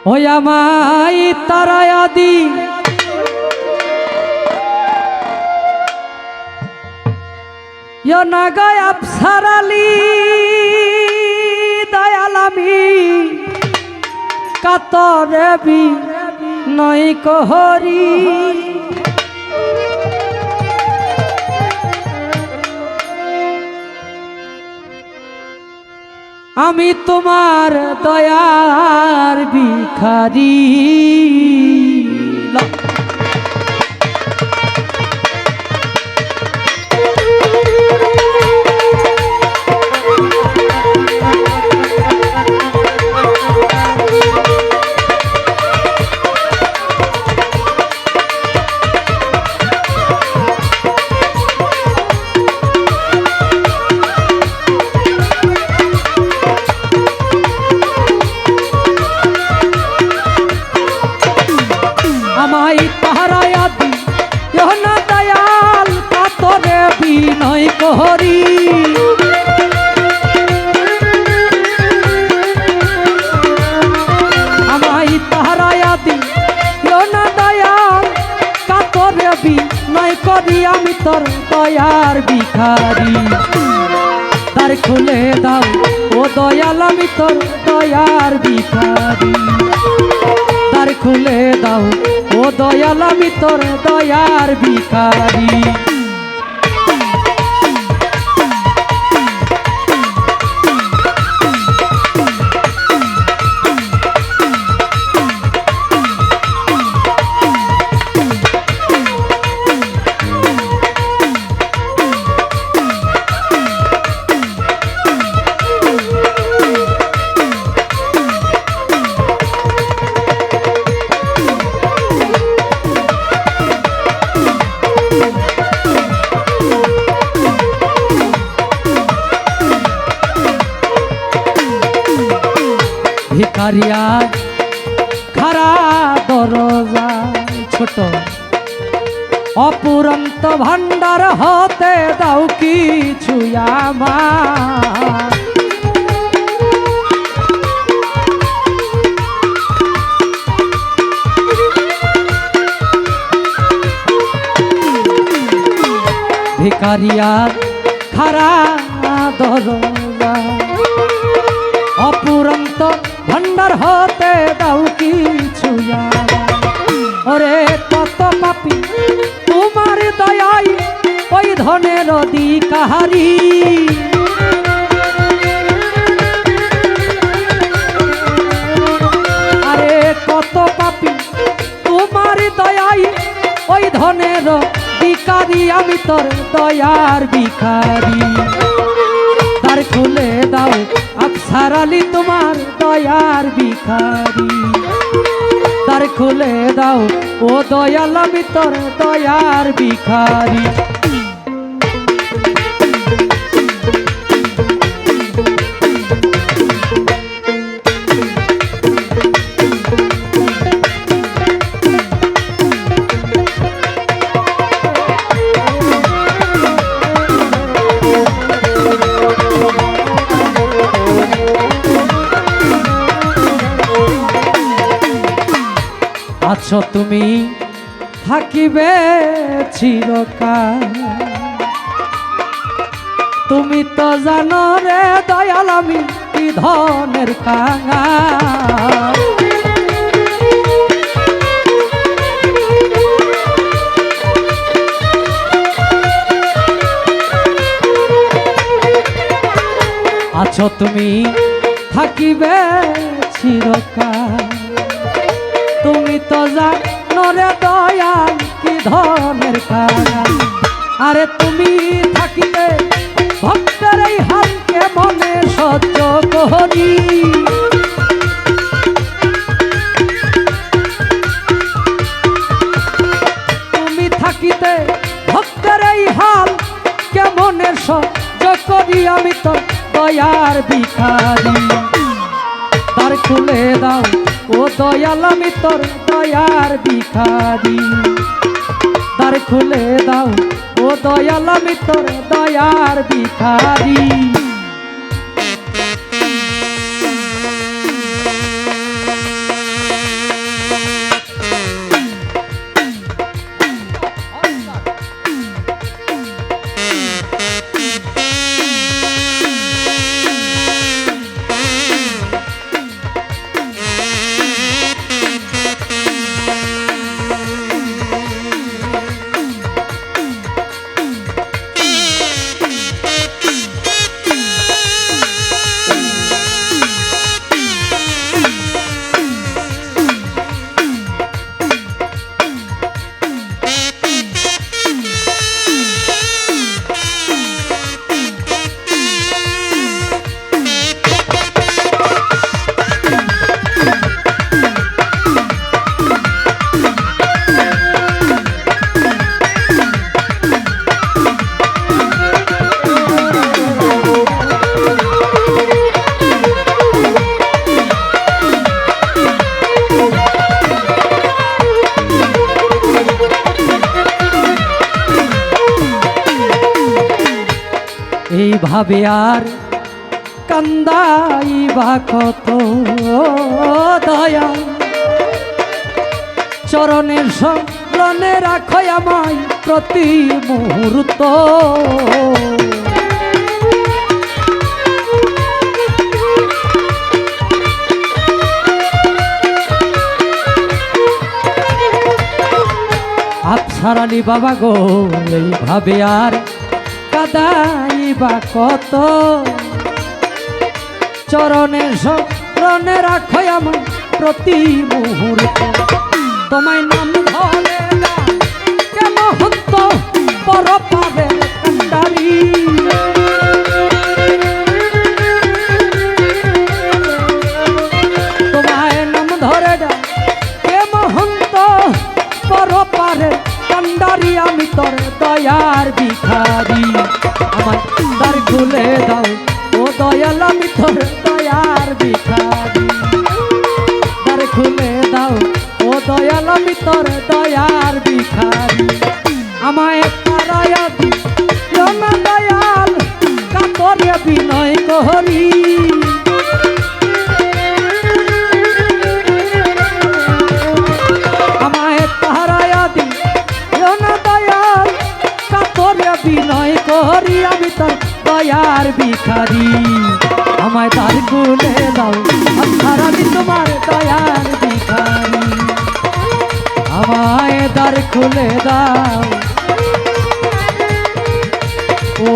ওই আমায় তারায়া দি না গায় আফসারালি দয়ালামি কাতরে বি নই কহরি আমি তোমার দয়ার ভিখারি বিনয় কহরি আমায় তাহারায়া দিও না দয়াল কাতরে বিনয় করি আমি তোর দয়ার ভিখারি দ্বার খুলে দাও ও দয়াল আমি তোর দয়ার ভিখারি দ্বার খুলে দাও ও দয়াল আমি তোর দয়ার ভিখারি ভিখারিয়া খারা দরজা ছোট অপুরন্ত ভান্ডার হতে দাও কিছু আমার ভিখারিয়া খারা দরজা অপুরন্ত ভান্ডার হতে দাও কিছু ওরে কত পাপি তোমার দয়াই ওই ধনের অধিকারী আরে কত পাপি তোমার দয়াই ওই ধনের অধিকারী আমি তোর দয়ার ভিখারি দ্বার খুলে দাও আফসারালি তোমার দয়ার ভিখারি দ্বার খুলে দাও ও দয়াল আমি তোর দয়ার ভিখারি আছো তুমি থাকিবে চিরকাল তুমি তো জানো রে দয়াল আমি কি ধনের কাঙাল আছো তুমি থাকিবে চিরকাল তুমি তো জানো রে দয়াল কি ধনের কাঙাল আরে তুমি থাকিবে ভক্তের এই হালকে মনে সহ্য করি তুমি থাকিতে ভক্তের এই হাল কেমনে সহ্য করি আমি তো দয়ার ভিখারি দ্বার খুলে দাও ও দয়াল আমি তোর দয়ার ভিখারি দ্বার খুলে দাও ও দয়াল আমি তোর দয়ার ভিখারি এইভাবে আর কান্দাইবা কত দয়া চরণের স্মরণে রাখো আমায় প্রতি মুহূর্ত আচ্ছারানি বাবা গো এইভাবে আর কাদাইবা কত চরণের স্মরণে রাখো আমায় প্রতি মুহূর্ত তোমায় নাম ধরে না কে মহত্ব পর পাবের কান্ডারি তোমায় নাম ধরে না কে মহন্ত পর পারে কান্ডারি আমি তোর দয়ার ভিখারি আমার দ্বার খুলে দাও ও দয়াল আমি তোর দয়ার ভিখারি দ্বার খুলে দাও ও দয়াল আমি তোর দয়ার ভিখারি আমায় তারায়া দিও না দয়াল কাতরে বিনয় করি আমায় তারায়া দিও না দয়াল কাতরে বিনয় করি আমি তোর দয়ার ভিখারি আমায় তার খুলে দাও আর আমি তোমার দয়ার ভিখারি আমায় দ্বার খুলে দাও ও